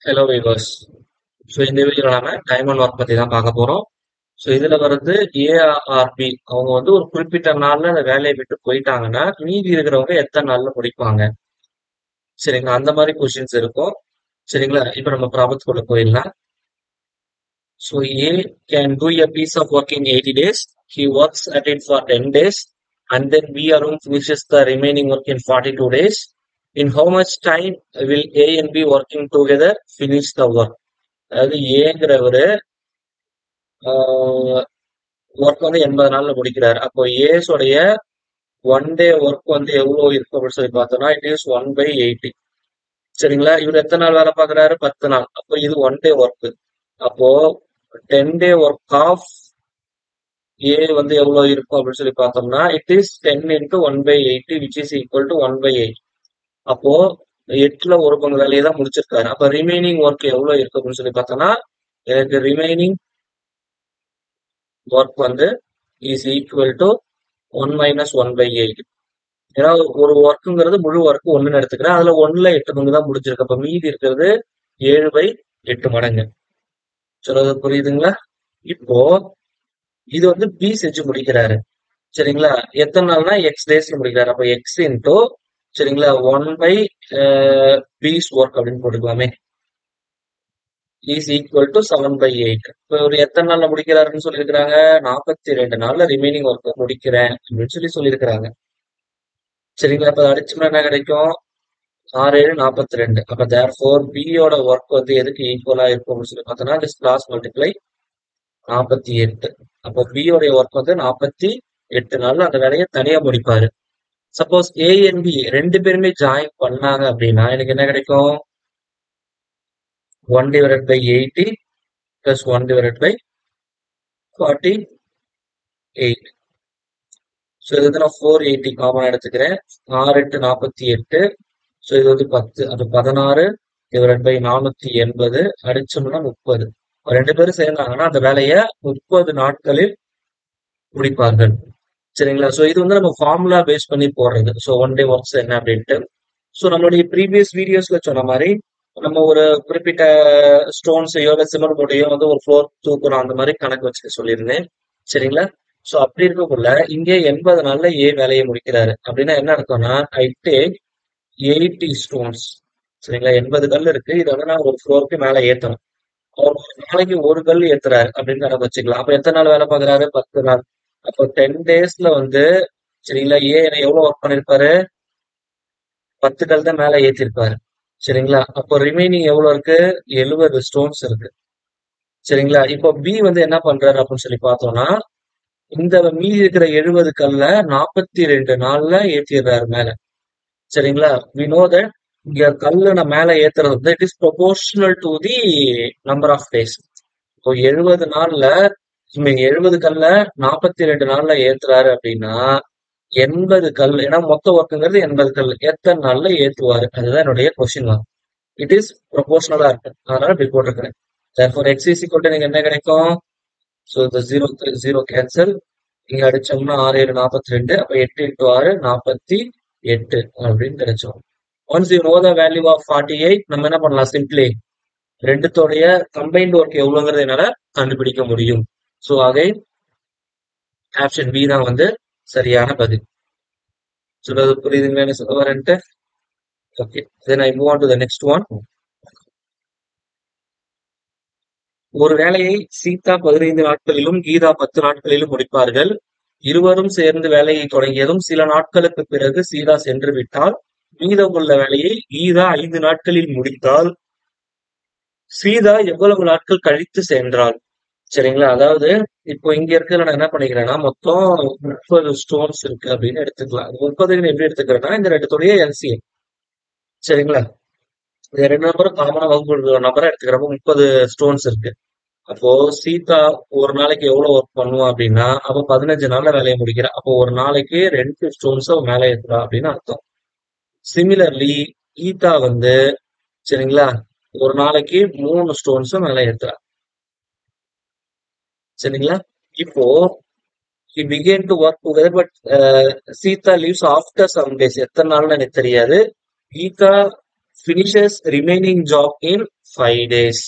Hello viewers. So இந்த வீடியோவில் நாம டைமண்ட் ஒர்க் பற்றி தான் பார்க்க போகிறோம். ஸோ இதில் வந்து ஏஆர்பி அவங்க வந்து ஒரு குறிப்பிட்ட நாளில் அந்த வேலையை விட்டு போயிட்டாங்கன்னா மீதி இருக்கிறவங்க எத்தனை நாளில் முடிப்பாங்க, சரிங்களா? அந்த மாதிரி கொஷின்ஸ் இருக்கும், சரிங்களா? இப்போ நம்ம ப்ராப்ளத்துக்குள்ள போயிடலாம். So A can do a piece of work in 80 days. He works at it for 10 days and then B alone finishes the remaining work in 42 days. In how much time will A and B working together finish the work? அதாவது ஏங்கிறவரு work வந்து 80 நாள்ல முடிக்கிறாரு. அப்போ ஏஸோடைய one day work வந்து எவ்வளவு இருக்கு அப்படின்னு சொல்லி பார்த்தோம்னா இட் இஸ் 1/80. சரிங்களா? இவர் எத்தனை நாள் வேலை பார்க்கறாரு? 10 நாள். அப்போ இது ஒன் டே ஒர்க். அப்போ 10 டே ஒர்க் ஆஃப் ஏ வந்து எவ்வளவு இருக்கும் அப்படின்னு சொல்லி பார்த்தோம்னா it is 10 into 1/80 which is equal to 1/8. அப்போ 8ல ஒரு பங்கு வேலையை தான் முடிச்சிருக்காரு. அப்ப ரிமைனிங் ஒர்க் எவ்வளவு இருக்கு அப்படின்னு சொல்லி பார்த்தோம்னா எனக்கு ரிமைனிங் ஒர்க் வந்து இஸ் ஈக்குவல் டு 1 minus 1/8. ஏன்னா ஒரு ஒர்க்குங்கிறது முழு ஒர்க் ஒண்ணுன்னு எடுத்துக்கிறேன். அதுல 1ல 8 பங்கு தான் முடிஞ்சிருக்கு. அப்ப மீதி இருக்கிறது 7/8 மடங்கு. சொல்றது புரியுதுங்களா? இப்போ இது வந்து பி செஞ்சு முடிக்கிறாரு, சரிங்களா? எத்தனை நாள்னா எக்ஸ் டேஸ்ல முடிக்கிறாரு. அப்ப எக்ஸ் இன்டூ, சரிங்களா, 1 by பிஸ் ஒர்க் அப்படின்னு போட்டுக்கலாமே, இஸ் ஈக்குவல் டு 7/8. இப்போ ஒரு எத்தனை நாள்ல முடிக்கிறாருன்னு சொல்லியிருக்கிறாங்க? 42 நாள்ல ரிமைனிங் ஒர்க் முடிக்கிறேன் அப்படின்னு சொல்லியிருக்கிறாங்க, சரிங்களா? இப்ப அடிச்சோம்னா என்ன கிடைக்கும்? 6 7 42. அப்ப தேர்ஃபோர் பி யோட ஒர்க் வந்து எதுக்கு ஈக்குவலா இருக்கும் அப்படின்னு சொல்லி பார்த்தோம்னா திஸ் கிராஸ் மல்டிப்ளை 48. அப்போ பி யோடைய ஒர்க் வந்து 48 நாள்ல அந்த வேலையை தனியா முடிப்பாரு. சப்போஸ் ஏ அண்ட் பி ரெண்டு பேருமே ஜாயின் பண்ணாங்க அப்படின்னா எனக்கு என்ன கிடைக்கும்? 1/80 plus 1/48. ஸோ இது வந்து நான் 480 காமன் எடுத்துக்கிறேன். 6 8 48. ஸோ இது வந்து 10. அது 16/480 அடிச்சோம்னா 30. ரெண்டு பேரும் சேர்ந்தாங்கன்னா அந்த வேலையை 30 நாட்களில் முடிப்பார்கள், சரிங்களா? ஸோ இது வந்து நம்ம ஃபார்முலா பேஸ் பண்ணி போடுறது. ஸோ ஒன் டே ஒர்க்ஸ் என்ன அப்படின்ட்டு. ஸோ நம்மளுடைய ப்ரீவியஸ் வீடியோஸ்ல சொன்ன மாதிரி நம்ம ஒரு குறிப்பிட்ட ஸ்டோன்ஸையோ இல்லை சிமெண்ட் மூட்டையோ வந்து ஒரு ஃப்ளோர் தூக்கணும், அந்த மாதிரி கணக்கு வச்சுக்க சொல்லியிருந்தேன், சரிங்களா? ஸோ அப்படி இருக்கக்குள்ள இங்கே 80 நாள்ல ஏ வேலையை முடிக்கிறாரு அப்படின்னா என்ன அர்த்தம்னா ஐ டேக் 80 ஸ்டோன்ஸ், சரிங்களா? 80 கல் இருக்கு. இதை வந்து நான் ஒரு ஃப்ளோருக்கு மேல ஏத்தணும். அவர் ஒரு நாளைக்கு ஒரு கல் ஏத்துறாரு அப்படின்னு கணக்கு வச்சுக்கலாம். அப்ப எத்தனை நாள் வேலை பார்க்கறாரு? 10 நாள். அப்போ 10 டேஸ்ல வந்து, சரிங்களா, ஏ எவ்வளவு ஒர்க் பண்ணிருப்பாரு? 10 கல் தான் மேல ஏத்திருப்பாரு, சரிங்களா? அப்போ ரிமைனிங் எவ்வளவு இருக்கு? 70 ஸ்டோன்ஸ் இருக்கு, சரிங்களா? இப்போ பி வந்து என்ன பண்றாரு அப்படின்னு சொல்லி பார்த்தோம்னா இந்த மீதி இருக்கிற 70 கல்ல 42 நாள்ல ஏத்திடுறாரு மேல, சரிங்களா? வி நோ தட் இங்க கல்லு நான் மேல ஏத்துறது வந்து it is proportional to the number of days. இப்போ 70 நாள்ல 70 கல்ல 42 நாள்ல ஏத்துறாரு அப்படின்னா 80 கல், ஏன்னா மொத்த ஒர்க்குங்கிறது 80 கல், எத்தனை நாள்ல ஏத்துவாரு? அதுதான் என்னுடைய கொஸ்டின் மார்க். இட் இஸ் ப்ரொபோர்ஷனலா இருக்கு, அதனால இப்படி போட்டிருக்கிறேன். therefore x is equal to நீங்க என்ன கிடைக்கும்? ஸோ இந்த 0 கேன்சல். இங்க அடிச்சோம்னா 6 7 42. அப்ப 8 into 6 48 அப்படின்னு கிடைச்சோம். Once you know the value of 48 நம்ம என்ன பண்ணலாம்? சிம்பிளி ரெண்டுத்தோடைய கம்பைன்ட் ஒர்க் எவ்வளவுங்கிறது என்னால கண்டுபிடிக்க முடியும். ஸோ அகைன் ஆப்ஷன் பி தான் வந்து சரியான பதில். சொல்றது புரியுதுங்களா என்ன சொல்ல வரேன்ட்டு? Okay, then I move on to the next one. ஒரு வேலையை சீதா 15 நாட்களிலும் கீதா 10 நாட்களிலும் முடிப்பார்கள். இருவரும் சேர்ந்து வேலையை தொடங்கியதும் சில நாட்களுக்கு பிறகு சீதா சென்று விட்டால் மீதமுள்ள வேலையை கீதா 5 நாட்களில் முடித்தால் சீதா எவ்வளவு நாட்கள் கழித்து சென்றாள், சரிங்களா? அதாவது இப்போ இங்க இருக்கிறத நான் என்ன பண்ணிக்கிறேன்னா மொத்தம் 30 ஸ்டோன்ஸ் இருக்கு அப்படின்னு எடுத்துக்கலாம். 30 எப்படி எடுத்துக்கிறேன்னா இந்த ரெண்டுத்துடைய எல்சிஎம், சரிங்களா? இந்த ரெண்டு நம்பரும் காமனா வகுப்பு நம்பரா எடுத்துக்கிறப்ப 30 ஸ்டோன்ஸ் இருக்கு. அப்போ சீதா ஒரு நாளைக்கு எவ்வளவு ஒர்க் பண்ணுவா அப்படின்னா அப்போ 15 நாள்ல வேலையை முடிக்கிறா. அப்போ ஒரு நாளைக்கு 2 ஸ்டோன்ஸ் மேலே ஏத்துறா அப்படின்னு அர்த்தம். சிமிலர்லி கீதா வந்து, சரிங்களா, ஒரு நாளைக்கு 3 ஸ்டோன்ஸும் மேலே ஏத்துறா, சரிங்களா? இப்போ he began to work together but Sita leaves after some days. எத்தனை நாள்னு எனக்கு தெரியாது. Geetha finishes remaining job in 5 days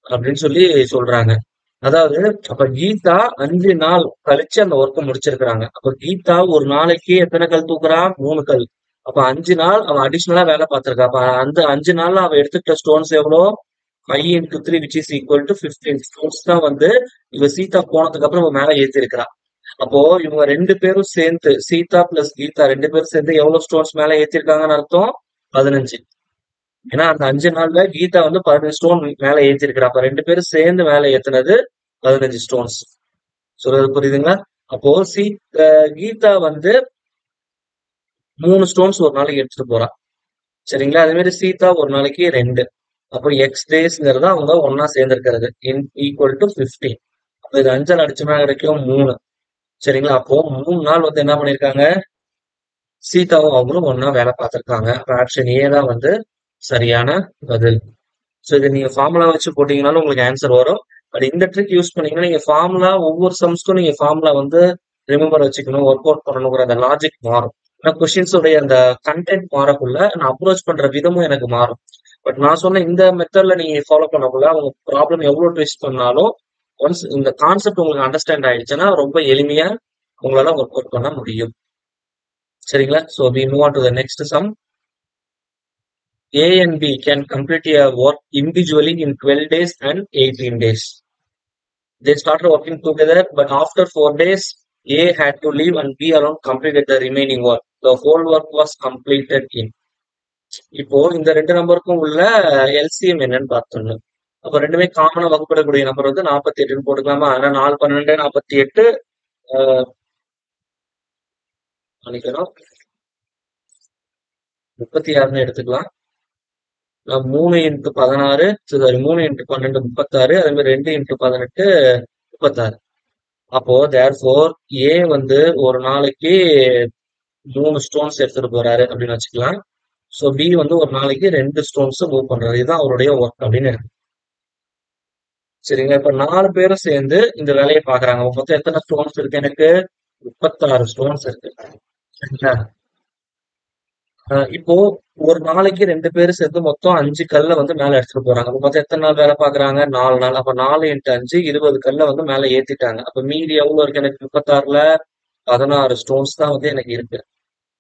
அப்படின்னு சொல்லி சொல்றாங்க. அதாவது அப்ப கீதா 5 நாள் கழிச்சு அந்த ஒர்க்கை முடிச்சிருக்கிறாங்க. அப்ப கீதா ஒரு நாளைக்கு எத்தனை கல் தூக்குறா? 3 கல். அப்ப 5 நாள் அவன் அடிஷனலா வேலை பார்த்திருக்கா. அப்ப அந்த 5 நாள்ல அவன் எடுத்துக்கிட்ட ஸ்டோன்ஸ் எவ்வளோ? 5 into 3 which is equal to 15 stones தான் வந்து இவ சீதா போனதுக்கு அப்புறம் இவன் மேல ஏத்தி இருக்கிறா. அப்போ இவங்க 2 பேரும் சேர்ந்து சீதா பிளஸ் கீதா 2 பேரும் சேர்ந்து எவ்வளவு ஸ்டோன்ஸ் மேல ஏத்திருக்காங்கன்னு அர்த்தம்? 15. ஏன்னா அந்த 5 நாள்ல கீதா வந்து 15 ஸ்டோன் மேல ஏத்திருக்கிறா. அப்ப 2 பேரும் சேர்ந்து மேல ஏத்துனது 15 ஸ்டோன்ஸ். சொல்றது புரியுதுங்களா? அப்போ கீதா வந்து 3 ஸ்டோன்ஸ் ஒரு நாளைக்கு எடுத்துட்டு போறா. சரிங்களா? அதே மாதிரி சீதா ஒரு நாளைக்கு 2. அப்போ எக்ஸ் டேஸ்ங்கிறது அவங்க ஒன்னா சேர்ந்திருக்கிறது ஈக்குவல் டு 15. அப்போ இது 5 அடிச்சோம்னா கிடைக்கும் 3. சரிங்களா? அப்போ 3 நாள் வந்து என்ன பண்ணிருக்காங்க? சீதாவும் அவங்களும் ஒன்னா வேலை பார்த்திருக்காங்க. அப்ப ஆப்ஷன் ஏ தான் வந்து சரியான பதில். ஸோ இதை நீங்க ஃபார்முலா வச்சு போட்டீங்கன்னாலும் உங்களுக்கு ஆன்சர் வரும். பட் இந்த ட்ரிக் யூஸ் பண்ணீங்கன்னா நீங்க ஃபார்முலா ஒவ்வொரு சம்ஸ்க்கும் நீங்க ஃபார்முலா வந்து ரிமெம்பர் வச்சுக்கணும், ஒர்க் அவுட் பண்ணணுங்கிற அந்த லாஜிக் மாறும். ஏன்னா கொஸ்டின்ஸோடைய அந்த கண்டென்ட் மாறக்குள்ள நான் அப்ரோச் பண்ற விதமும் எனக்கு மாறும். பட் நான் சொன்ன இந்த மெத்தட்ல நீங்க ஃபாலோ பண்ணக்குள்ள அவங்க ப்ராப்ளம் எவ்வளவு ட்விஸ்ட் பண்ணாலும் ஒன்ஸ் இந்த கான்செப்ட் உங்களுக்கு அண்டர்ஸ்டாண்ட் ஆயிடுச்சுன்னா ரொம்ப எளிமையா உங்களால ஒர்க் அவுட் பண்ண முடியும். சரிங்களா? So we move on to the next sum. A and B can complete a work individually in 12 days and 18 days. They started working together, but after 4 days, A had to leave and B alone completed the remaining work. The whole work was completed in. இப்போ இந்த 2 நம்பருக்கும் உள்ள LCM என்னன்னு பார்த்தோம். அப்போ ரெண்டுமே காமனா வகுப்படக்கூடிய number வந்து 48ன்னு போட்டுக்கலாமா? ஆனா 4 12 48 நினைக்கிறோம் 36ன்னு எடுத்துக்கலாம். 3 into 16 சாரி 3 into 12 36, அதே மாதிரி 2 into 18 36. அப்போ தேர்ஃபோர் ஏ வந்து ஒரு நாளைக்கு 3 ஸ்டோன்ஸ் எடுத்துட்டு போறாரு அப்படின்னு வச்சுக்கலாம். ஸோ பி வந்து ஒரு நாளைக்கு 2 ஸ்டோன்ஸ் மூவ் பண்றாரு. இதுதான் அவருடைய ஒர்க் அப்படின்னு இருக்கு. சரிங்களா? இப்ப 4 பேரும் சேர்ந்து இந்த வேலையை பாக்குறாங்க. மொத்தம் எத்தனை ஸ்டோன்ஸ் இருக்கு? எனக்கு 36 ஸ்டோன்ஸ் இருக்கு. சரிங்களா? இப்போ ஒரு நாளைக்கு 2 பேரும் சேர்ந்து மொத்தம் 5 கல்ல வந்து மேல எடுத்துட்டு போறாங்க. அப்ப மொத்தம் எத்தனை நாள் வேலை பாக்குறாங்க? 4 நாள். அப்ப 4 into 5 20 கல்ல வந்து மேல ஏத்திட்டாங்க. அப்ப மீதி எவ்வளவு இருக்கு? எனக்கு 36ல 16 ஸ்டோன்ஸ் தான் வந்து எனக்கு இருக்கு.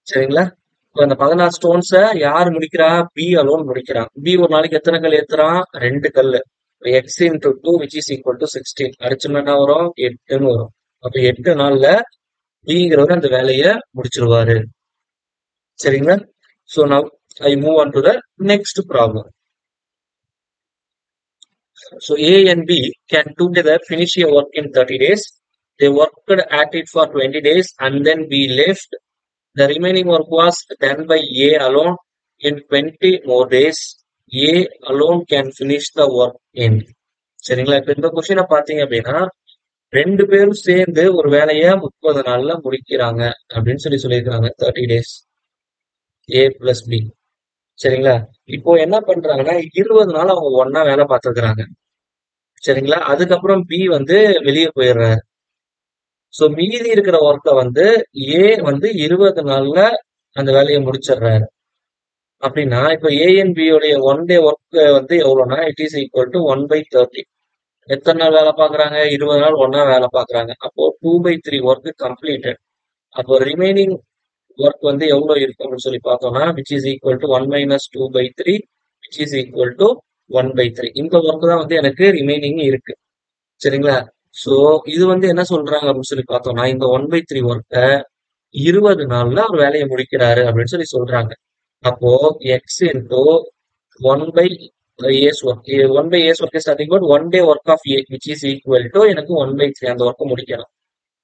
சரிங்களா? இப்ப அந்த 16 ஸ்டோன்ஸ யாரு முடிக்கிறா? பி அலோன் முடிக்கிறான். பி ஒரு நாளைக்கு எத்தனை கல் ஏத்துறான்? 2 கல்லு. X into 2 which is equal to 16. அடிச்சோம்னா என்ன வரும்? 8ன்னு வரும். அப்ப 8 நாள்ல பிங்கிறவர் அந்த வேலையை முடிச்சிருவாரு. சரிங்களா? So now I move on to the next problem. So A and B can together finish a work in 30 days. They worked at it for 20 days and then B left. The remaining work was done by A alone in 20 more days. A alone can finish the work in. சரிங்களா? இப்ப இந்த கொஸ்டினை பாத்தீங்க அப்படின்னா 2 பேரும் சேர்ந்து ஒரு வேலையை 30 நாள்ல முடிக்கிறாங்க அப்படின்னு சொல்லியிருக்காங்க. 30 days A plus B. சரிங்களா? இப்போ என்ன பண்றாங்கன்னா 20 நாள் அவங்க ஒன்னா வேலை பார்த்துருக்காங்க. சரிங்களா? அதுக்கப்புறம் பி வந்து வெளியே போயிடுறாரு. சோ மீதி இருக்கிற ஒர்க்கை வந்து ஏ வந்து 20 நாள்ல அந்த வேலையை முடிச்சிடுறாரு. அப்படின்னா இப்போ ஏஎன்பியோடைய 1 day ஒர்க் வந்து எவ்வளவுனா இட் இஸ் ஈக்குவல் டு 1/30. எத்தனை நாள் வேலை பாக்குறாங்க? 20 நாள் ஒன்னா வேலை பாக்குறாங்க. அப்போ 2/3 ஒர்க் கம்ப்ளீட்டட். அப்போ ரிமைனிங் ஒர்க் வந்து எவ்வளவு இருக்கும் அப்படின்னு சொல்லி பார்த்தோம்னா which is equal to 1 - 2/3 which is equal to 1/3. இந்த ஒர்க் தான் வந்து எனக்கு ரிமைனிங் இருக்கு. சரிங்களா? சோ இது வந்து என்ன சொல்றாங்க அப்படின்னு சொல்லி பார்த்தோம்னா இந்த 1/3 ஒர்க்க 20 நாள்ல அவர் வேலையை முடிக்கிறாரு அப்படின்னு சொல்றாங்க. அப்போ x into 1/A's work 1/A's work is nothing but 1 day work of A which is equal to எனக்கு 1/3 அந்த ஒர்க் முடிக்கணும்.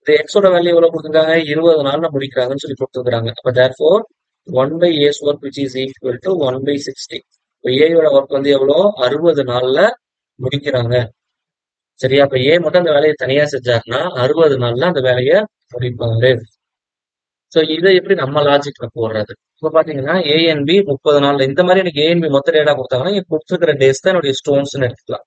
இந்த எக்ஸோட வேல்யூ எவ்வளவு கொடுத்துருக்காங்க? 20 நாள்ல முடிக்கிறாங்கன்னு சொல்லி கொடுத்துருக்காங்க. அப்ப therefore 1/A's work which is equal to 1/60. ஏயோட ஒர்க் வந்து எவ்வளவு? 60 நாள்ல முடிக்கிறாங்க. சரியா? அப்ப ஏ மட்டும் அந்த வேலையை தனியா செஞ்சாருன்னா 60 நாள்ல அந்த வேலையை முடிப்பாரு. சோ இதை எப்படி நம்ம லாஜிக்ல போடுறது? இப்ப பாத்தீங்கன்னா ஏஎன்பி 30 நாள்ல இந்த மாதிரி எனக்கு ஏஎன்பி மொத்த டேட்டா கொடுத்தாங்கன்னா இங்க கொடுத்துருக்கிற டேஸ் தான் என்னுடைய ஸ்டோன்ஸ் எடுத்துக்கலாம்.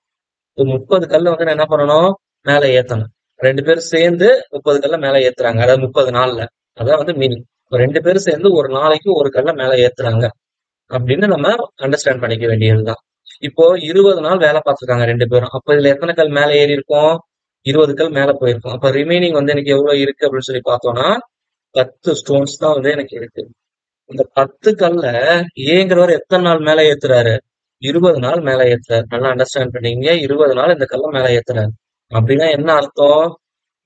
இப்போ 30 கல்ல வந்து நான் என்ன பண்ணணும்? மேல ஏத்தணும். 2 பேரும் சேர்ந்து 30 கல்ல மேல ஏத்துறாங்க. அதாவது 30 நாள்ல. அதான் வந்து மீனிங். 2 பேரும் சேர்ந்து ஒரு நாளைக்கு ஒரு கல்ல மேல ஏத்துறாங்க. அப்படின்னு நம்ம அண்டர்ஸ்டாண்ட் பண்ணிக்க வேண்டியதுதான். இப்போ 20 நாள் வேலை பார்த்திருக்காங்க 2 பேரும். அப்ப இதுல எத்தனை கல் மேல ஏறி இருக்கும்? 20 கல் மேல போயிருக்கும். அப்ப ரிமைனிங் வந்து எனக்கு எவ்வளவு இருக்கு அப்படின்னு சொல்லி பார்த்தோம்னா 10 ஸ்டோன்ஸ் தான் வந்து எனக்கு இருக்கு. இந்த 10 கல்ல ஏங்கிறவர் எத்தனை நாள் மேல ஏத்துறாரு? 20 நாள் மேல ஏத்துறாரு. நல்லா அண்டர்ஸ்டாண்ட் பண்ணீங்க. 20 நாள் இந்த கல்ல மேல ஏத்துறாரு. அப்படின்னா என்ன அர்த்தம்?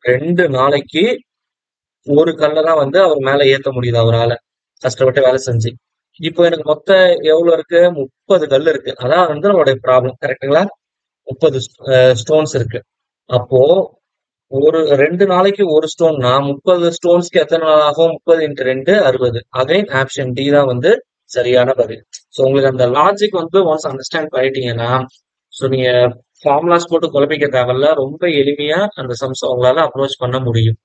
2 நாளைக்கு ஒரு கல்ல தான் வந்து அவர் மேல ஏத்த முடியுது அவரால. கஷ்டப்பட்டு வேலை செஞ்சு. இப்போ எனக்கு மொத்தம் எவ்வளவு இருக்கு? 30 கல் இருக்கு. அதான் வந்து நம்மளுடைய ப்ராப்ளம். கரெக்ட்டுங்களா? 30 ஸ்டோன்ஸ் இருக்கு. அப்போ ஒரு 2 நாளைக்கு ஒரு ஸ்டோன்னா 30 ஸ்டோன்ஸ்க்கு எத்தனை நாள் ஆகும்? 30 x 2 60. அகைன் ஆப்ஷன் டி தான் வந்து சரியான பதில். ஸோ உங்களுக்கு அந்த லாஜிக் வந்து ஒன்ஸ் அண்டர்ஸ்டாண்ட் பண்ணிட்டீங்கன்னா, ஸோ நீங்க ஃபார்முலாஸ் போட்டு குழப்பிக்க தேவையில்ல. ரொம்ப எளிமையா அந்த சம்ஸ் உங்களால அப்ரோச் பண்ண முடியும்.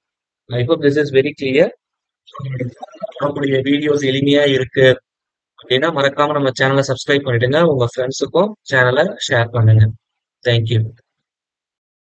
I hope this is very clear. நம்மளுடைய வீடியோஸ் எளிமையா இருக்கு அப்படின்னா மறக்காம நம்ம சேனலை சப்ஸ்கிரைப் பண்ணிடுங்க. உங்க ஃப்ரெண்ட்ஸுக்கும் சேனலை ஷேர் பண்ணுங்க. தேங்க்யூ.